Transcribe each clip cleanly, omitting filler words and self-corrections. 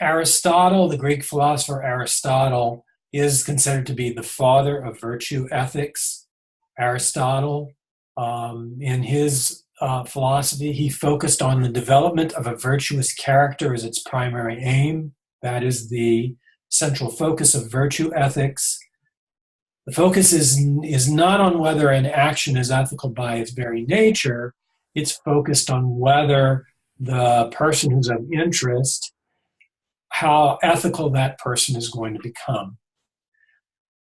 Aristotle, the Greek philosopher Aristotle, is considered to be the father of virtue ethics. Aristotle, in his philosophy, he focused on the development of a virtuous character as its primary aim. That is the central focus of virtue ethics. The focus is not on whether an action is ethical by its very nature. It's focused on whether the person who's of interest, how ethical that person is going to become.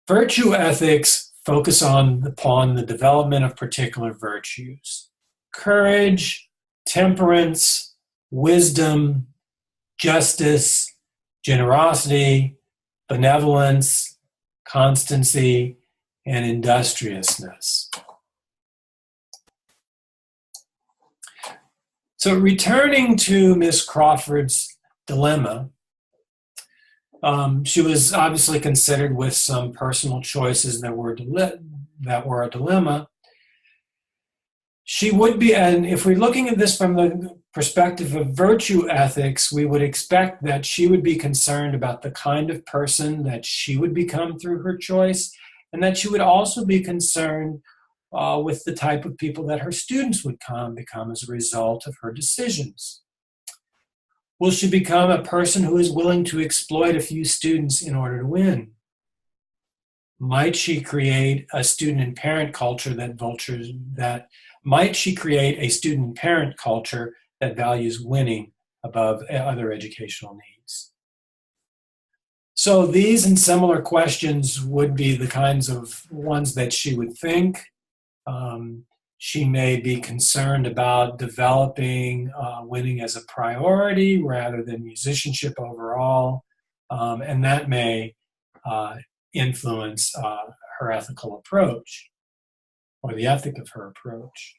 Virtue ethics focus upon the development of particular virtues: courage, temperance, wisdom, justice, generosity, benevolence, constancy, and industriousness. So returning to Miss Crawford's dilemma, she was obviously considered with some personal choices that were a dilemma. She would be, and if we're looking at this from the perspective of virtue ethics, we would expect that she would be concerned about the kind of person that she would become through her choice, and that she would also be concerned with the type of people that her students would become as a result of her decisions. Will she become a person who is willing to exploit a few students in order to win? Might she create a student and parent culture that values winning above other educational needs? So these and similar questions would be the kinds of ones that she would think. She may be concerned about developing winning as a priority rather than musicianship overall, and that may influence her ethical approach, or the ethic of her approach.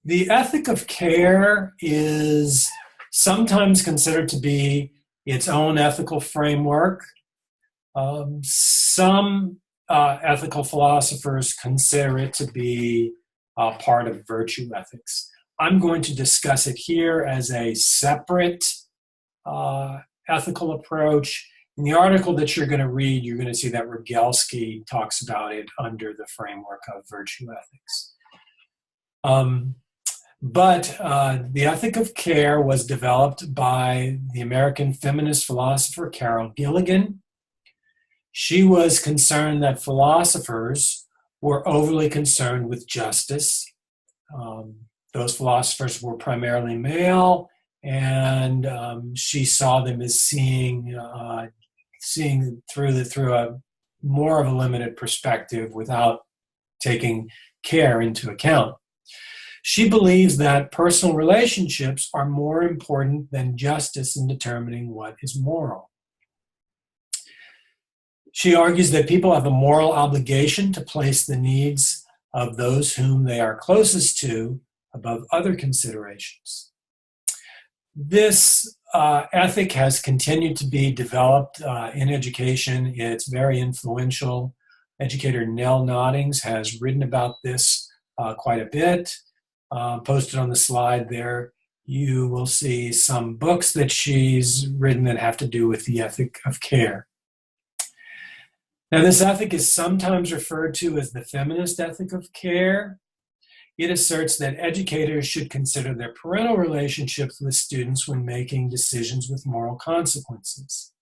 The ethic of care is sometimes considered to be its own ethical framework. Some ethical philosophers consider it to be part of virtue ethics. I'm going to discuss it here as a separate ethical approach. In the article that you're going to read, you're going to see that Rogalski talks about it under the framework of virtue ethics. But the ethic of care was developed by the American feminist philosopher Carol Gilligan. She was concerned that philosophers were overly concerned with justice. Those philosophers were primarily male, and she saw them as seeing through a more of a limited perspective without taking care into account. She believes that personal relationships are more important than justice in determining what is moral. She argues that people have a moral obligation to place the needs of those whom they are closest to above other considerations. This ethic has continued to be developed in education. It's very influential. Educator Nell Noddings has written about this quite a bit. Posted on the slide there, you will see some books that she's written that have to do with the ethic of care. Now, this ethic is sometimes referred to as the feminist ethic of care. It asserts that educators should consider their parental relationships with students when making decisions with moral consequences.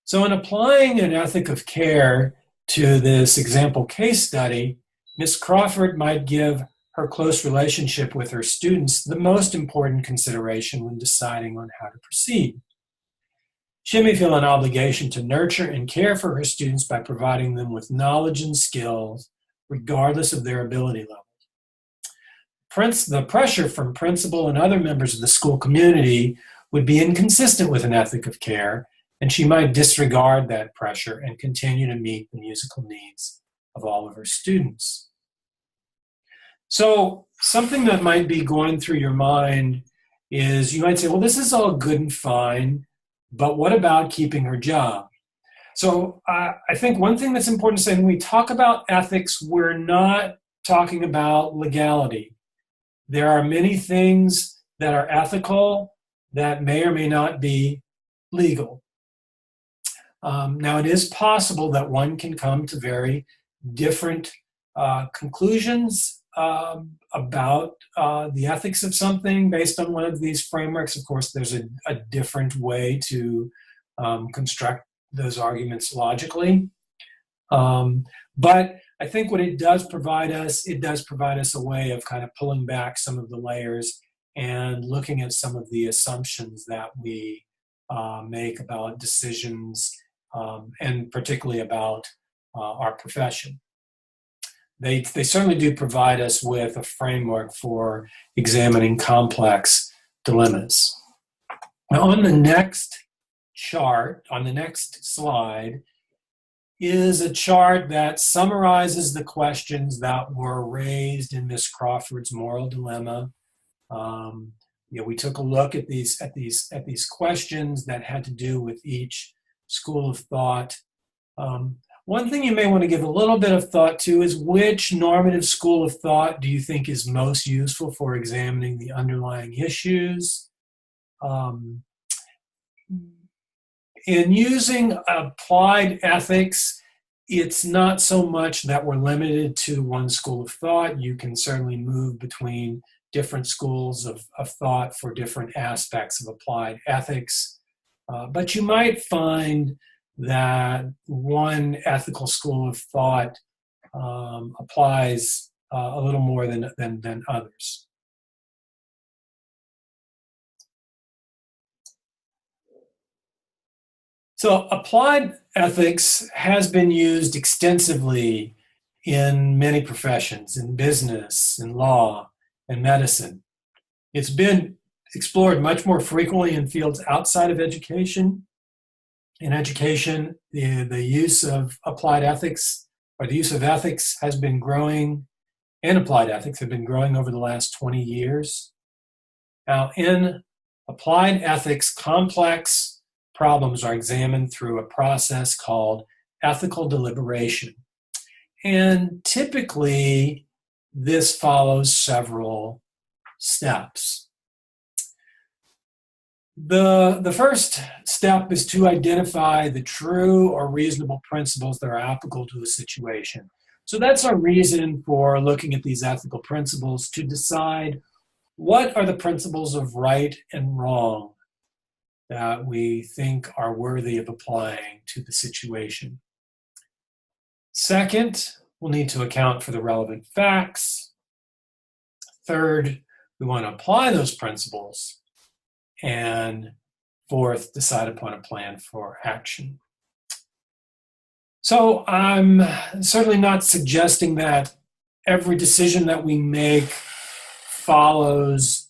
So in applying an ethic of care to this example case study, Ms. Crawford might give her close relationship with her students the most important consideration when deciding on how to proceed. She may feel an obligation to nurture and care for her students by providing them with knowledge and skills, regardless of their ability level. The pressure from principal and other members of the school community would be inconsistent with an ethic of care, and she might disregard that pressure and continue to meet the musical needs of all of her students. So something that might be going through your mind is you might say, well, this is all good and fine, but what about keeping her job? So I think one thing that's important to say, when we talk about ethics, we're not talking about legality. There are many things that are ethical that may or may not be legal. Now, it is possible that one can come to very different conclusions about the ethics of something based on one of these frameworks. Of course, there's a different way to construct those arguments logically. But I think what it does provide us a way of kind of pulling back some of the layers and looking at some of the assumptions that we make about decisions, and particularly about our profession. They certainly do provide us with a framework for examining complex dilemmas. Now, on the next chart, on the next slide, is a chart that summarizes the questions that were raised in Miss Crawford's moral dilemma. We took a look at these questions that had to do with each school of thought. One thing you may want to give a little bit of thought to is which normative school of thought do you think is most useful for examining the underlying issues? In using applied ethics, it's not so much that we're limited to one school of thought. You can certainly move between different schools of thought for different aspects of applied ethics. But you might find that one ethical school of thought applies a little more than others. So applied ethics has been used extensively in many professions, in business, in law, and medicine. It's been explored much more frequently in fields outside of education. In education, the use of applied ethics, or the use of ethics, has been growing, and applied ethics have been growing over the last 20 years. Now, in applied ethics, complex problems are examined through a process called ethical deliberation. And typically, this follows several steps. The first step is to identify the true or reasonable principles that are applicable to a situation. So that's our reason for looking at these ethical principles, to decide what are the principles of right and wrong that we think are worthy of applying to the situation. Second, we'll need to account for the relevant facts. Third, we want to apply those principles. And fourth, decide upon a plan for action. So I'm certainly not suggesting that every decision that we make follows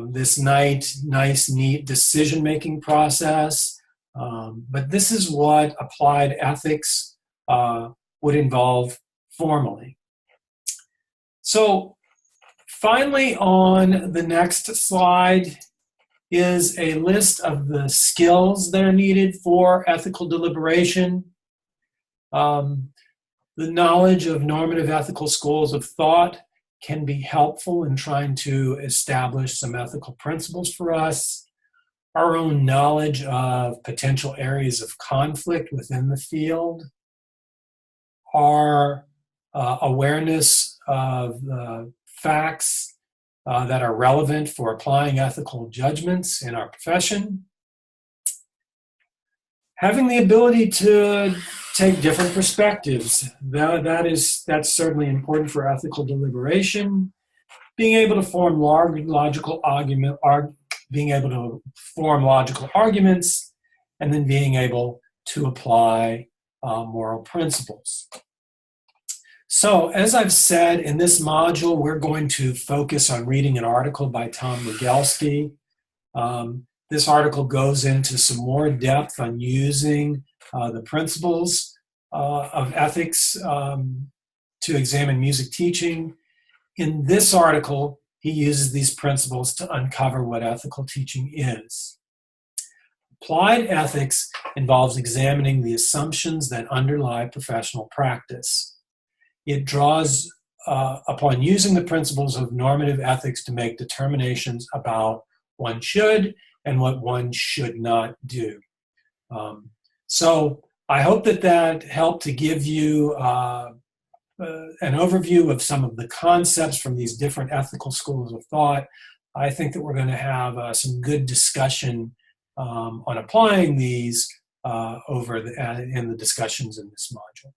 this nice, neat decision-making process. But this is what applied ethics would involve formally. So finally, on the next slide is a list of the skills that are needed for ethical deliberation. The knowledge of normative ethical schools of thought can be helpful in trying to establish some ethical principles for us. Our own knowledge of potential areas of conflict within the field, our awareness of the facts that are relevant for applying ethical judgments in our profession, having the ability to take different perspectives. That's certainly important for ethical deliberation. Being able to form logical arguments, and then being able to apply moral principles. So, as I've said, in this module, we're going to focus on reading an article by Tom Rogalski. This article goes into some more depth on using the principles of ethics to examine music teaching. In this article, he uses these principles to uncover what ethical teaching is. Applied ethics involves examining the assumptions that underlie professional practice. It draws upon using the principles of normative ethics to make determinations about one should and what one should not do. So I hope that helped to give you an overview of some of the concepts from these different ethical schools of thought. I think that we're going to have some good discussion on applying these in the discussions in this module.